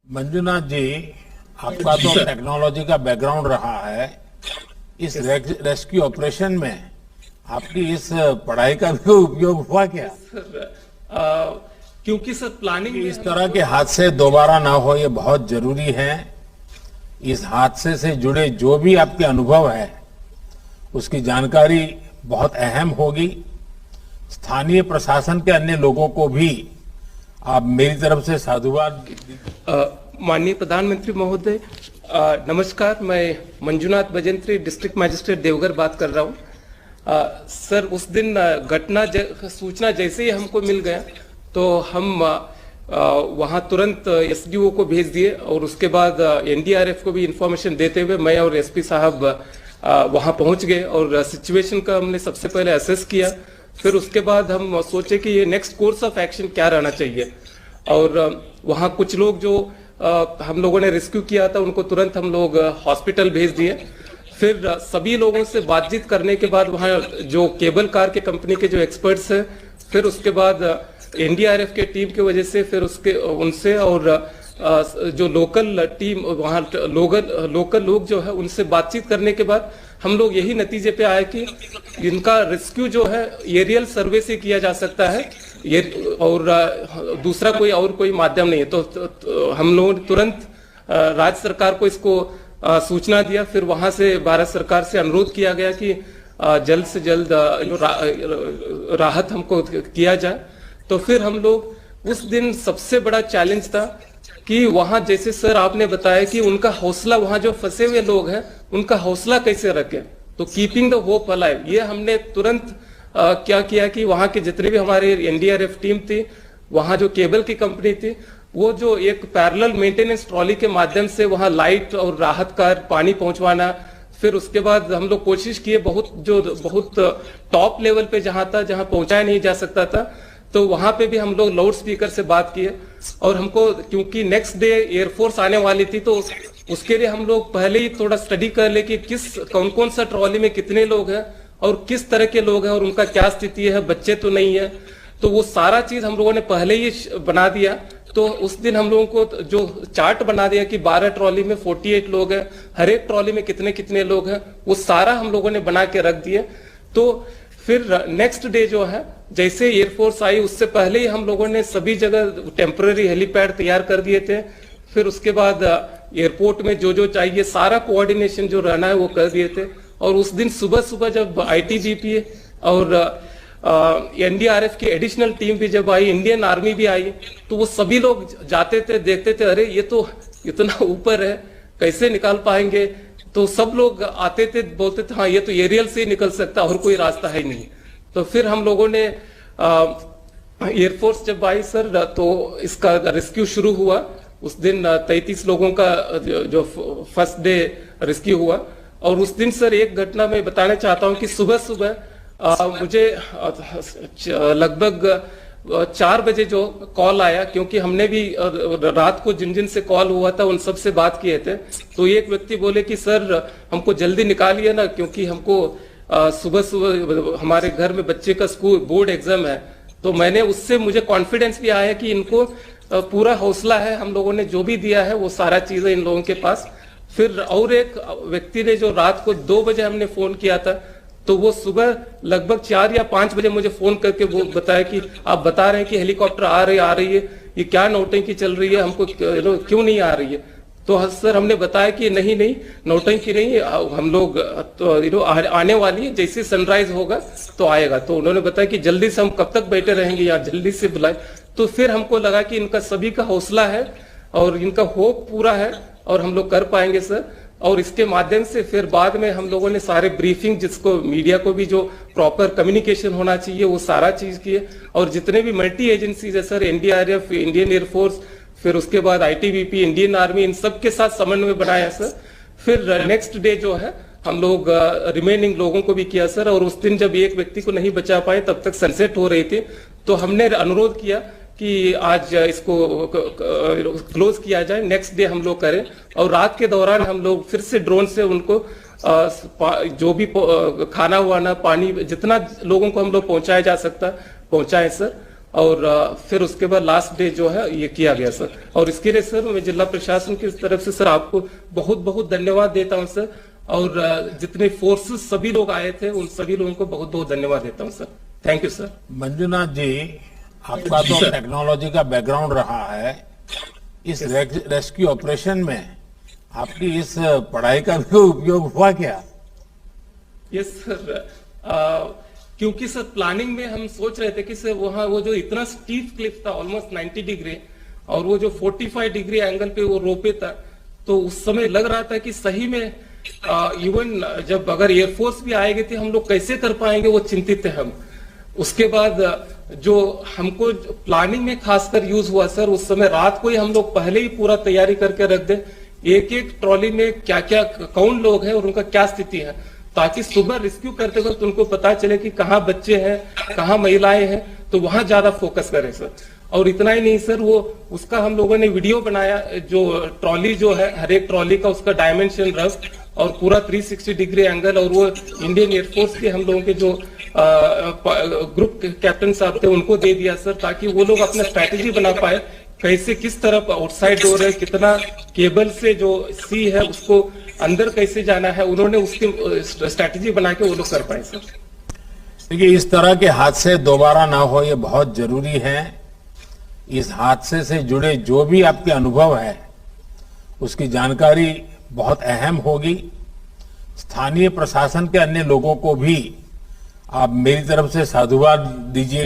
मंजुनाथ जी, आपका तो टेक्नोलॉजी का बैकग्राउंड रहा है। इस रेस्क्यू ऑपरेशन में आपकी इस पढ़ाई का भी उपयोग हुआ क्या? क्योंकि सर प्लानिंग इस तरह के हादसे दोबारा ना हो, ये बहुत जरूरी है। इस हादसे से जुड़े जो भी आपके अनुभव है उसकी जानकारी बहुत अहम होगी। स्थानीय प्रशासन के अन्य लोगों को भी आप मेरी तरफ से साधुवाद। माननीय प्रधानमंत्री महोदय, नमस्कार। मैं मंजुनाथ भजंत्री, डिस्ट्रिक्ट मजिस्ट्रेट देवघर बात कर रहा हूँ। सर, उस दिन सूचना जैसे ही हमको मिल गया तो हम वहाँ तुरंत एसडीओ को भेज दिए और उसके बाद एनडीआरएफ को भी इंफॉर्मेशन देते हुए मैं और एसपी साहब वहाँ पहुँच गए और सिचुएशन का हमने सबसे पहले असेस किया। फिर उसके बाद हम सोचे कि ये नेक्स्ट कोर्स ऑफ एक्शन क्या रहना चाहिए। और वहाँ कुछ लोग जो हम लोगों ने रेस्क्यू किया था उनको तुरंत हम लोग हॉस्पिटल भेज दिए। फिर सभी लोगों से बातचीत करने के बाद वहाँ जो केबल कार के कंपनी के जो एक्सपर्ट्स हैं, फिर उसके बाद एनडीआरएफ के टीम की वजह से फिर उनसे और जो लोकल टीम वहाँ लोकल लोग जो है उनसे बातचीत करने के बाद हम लोग यही नतीजे पे आए कि इनका रेस्क्यू जो है एरियल सर्वे से किया जा सकता है, ये और दूसरा कोई माध्यम नहीं है। तो हम लोगों ने तुरंत राज्य सरकार को इसको सूचना दिया। फिर वहां से भारत सरकार से अनुरोध किया गया कि जल्द से जल्द राहत हमको किया जाए। तो फिर हम लोग उस दिन सबसे बड़ा चैलेंज था कि वहां जैसे सर आपने बताया कि उनका हौसला, वहां जो फंसे हुए लोग हैं उनका हौसला कैसे रखें, तो कीपिंग द होप अलाइव, ये हमने तुरंत क्या किया कि वहां के जितने भी हमारे एनडीआरएफ टीम थी, वहां जो केबल की कंपनी थी, वो जो एक पैरेलल मेंटेनेंस ट्रॉली के माध्यम से वहां लाइट और राहत कार पानी पहुंचवाना। फिर उसके बाद हम लोग कोशिश किए बहुत टॉप लेवल पे जहां था, जहां पहुंचाया नहीं जा सकता था, तो वहां पे भी हम लोग लाउड स्पीकर से बात किए। और हमको क्योंकि नेक्स्ट डे एयरफोर्स आने वाली थी तो उसके लिए हम लोग पहले ही थोड़ा स्टडी कर ले कि कौन कौन सा ट्रॉली में कितने लोग हैं और किस तरह के लोग हैं और उनका क्या स्थिति है, बच्चे तो नहीं है। तो वो सारा चीज हम लोगों ने पहले ही बना दिया। तो उस दिन हम लोगों को जो चार्ट बना दिया कि 12 ट्रॉली में 48 लोग हैं, हर एक ट्रॉली में कितने कितने लोग हैं, वो सारा हम लोगों ने बना के रख दिए। तो फिर नेक्स्ट डे जो है जैसे एयरफोर्स आई उससे पहले ही हम लोगों ने सभी जगह टेम्पररी हेलीपैड तैयार कर दिए थे। फिर उसके बाद एयरपोर्ट में जो चाहिए सारा कोऑर्डिनेशन जो रहना है वो कर दिए थे। और उस दिन सुबह सुबह जब आईटीबीपी और एनडीआरएफ की एडिशनल टीम भी जब आई, इंडियन आर्मी भी आई, तो वो सभी लोग जाते थे, देखते थे, अरे ये तो इतना ऊपर है, कैसे निकाल पाएंगे। तो सब लोग आते थे, बोलते थे हाँ ये तो एरियल से ही निकल सकता, और कोई रास्ता है नहीं। तो फिर हम लोगों ने एयरफोर्स जब आई सर तो इसका रेस्क्यू शुरू हुआ। उस दिन 33 लोगों का जो फर्स्ट डे रेस्क्यू हुआ। और उस दिन सर एक घटना मैं बताना चाहता हूँ कि सुबह सुबह मुझे लगभग 4 बजे जो कॉल आया, क्योंकि हमने भी रात को जिन जिन से कॉल हुआ था उन सब से बात किए थे। तो एक व्यक्ति बोले कि सर हमको जल्दी निकालिए ना, क्योंकि हमको सुबह सुबह हमारे घर में बच्चे का स्कूल बोर्ड एग्जाम है। तो उससे मुझे कॉन्फिडेंस भी आया कि इनको पूरा हौसला है, हम लोगों ने जो भी दिया है वो सारा चीजें इन लोगों के पास। फिर और एक व्यक्ति ने जो रात को 2 बजे हमने फोन किया था, तो वो सुबह लगभग 4 या 5 बजे मुझे फोन करके वो बताया कि आप बता रहे हैं कि हेलीकॉप्टर आ रही है, ये क्या नौटंकी चल रही है, हमको क्यों नहीं आ रही है। तो सर हमने बताया कि नहीं नौटंकी नहीं, हम लोग तो आने वाली है, जैसे सनराइज होगा तो आएगा। तो उन्होंने बताया कि जल्दी से हम कब तक बैठे रहेंगे यहाँ, जल्दी से बुलाए। तो फिर हमको लगा कि इनका सभी का हौसला है और इनका होप पूरा है और हम लोग कर पाएंगे सर। और इसके माध्यम से फिर बाद में हम लोगों ने सारे ब्रीफिंग, जिसको मीडिया को भी जो प्रॉपर कम्युनिकेशन होना चाहिए वो सारा चीज किए। और जितने भी मल्टी एजेंसीज है सर, एनडीआरएफ, इंडियन एयरफोर्स, फिर उसके बाद आईटीबीपी, इंडियन आर्मी, इन सब के साथ समन्वय बनाया सर। फिर नेक्स्ट डे जो है हम लोग रिमेनिंग लोगों को भी किया सर। और उस दिन जब एक व्यक्ति को नहीं बचा पाए, तब तक सनसेट हो रही थी, तो हमने अनुरोध किया कि आज इसको क्लोज किया जाए, नेक्स्ट डे हम लोग करें। और रात के दौरान हम लोग फिर से ड्रोन से उनको जो भी खाना वाना, पानी, जितना लोगों को हम लोग पहुंचाया जा सकता पहुंचाए सर। और फिर उसके बाद लास्ट डे जो है ये किया गया सर। और इसके लिए सर मैं जिला प्रशासन की तरफ से सर आपको बहुत बहुत धन्यवाद देता हूं सर। और जितने फोर्सेस सभी लोग आए थे उन सभी लोगों को बहुत बहुत धन्यवाद देता हूं sir. Thank you sir. Manjunath ji, आपका तो टेक्नोलॉजी का बैकग्राउंड रहा है। इस रेस्क्यू ऑपरेशन में आपकी इस पढ़ाई का भी उपयोग हुआ क्या? यस सर, क्योंकि सर प्लानिंग में हम सोच रहे थे कि सर वहां वो जो इतना स्टीप क्लिफ था ऑलमोस्ट 90 डिग्री और वो जो 45 डिग्री एंगल पे वो रोपे था, तो उस समय लग रहा था कि सही में इवन जब अगर एयरफोर्स भी आएगी थी हम लोग कैसे कर पाएंगे, वो चिंतित थे हम। उसके बाद जो हमको प्लानिंग में खासकर यूज हुआ सर, उस समय रात को ही हम लोग पहले ही पूरा तैयारी करके रख दे, एक एक ट्रॉली में क्या क्या कौन लोग हैं और उनका क्या स्थिति है, ताकि सुबह रेस्क्यू करते वक्त उनको पता चले कि कहाँ बच्चे हैं, कहाँ महिलाएं हैं, तो वहां ज्यादा फोकस करें सर। और इतना ही नहीं सर, वो उसका हम लोगों ने वीडियो बनाया, जो ट्रॉली जो है हर एक ट्रॉली का उसका डायमेंशन रफ और पूरा 360 डिग्री एंगल, और वो इंडियन एयरफोर्स के हम लोगों के जो ग्रुप कैप्टन साहब थे उनको दे दिया सर, ताकि वो लोग अपना स्ट्रैटेजी बना पाए कैसे किस तरफ आउटसाइड डोर है, कितना केबल से जो सी है उसको अंदर कैसे जाना है, उन्होंने उसकी स्ट्रैटेजी बना के वो लोग कर पाए सर। देखिए, इस तरह के हादसे दोबारा ना हो ये बहुत जरूरी है। इस हादसे से जुड़े जो भी आपके अनुभव है उसकी जानकारी बहुत अहम होगी। स्थानीय प्रशासन के अन्य लोगों को भी आप मेरी तरफ से साधुवाद दीजिए।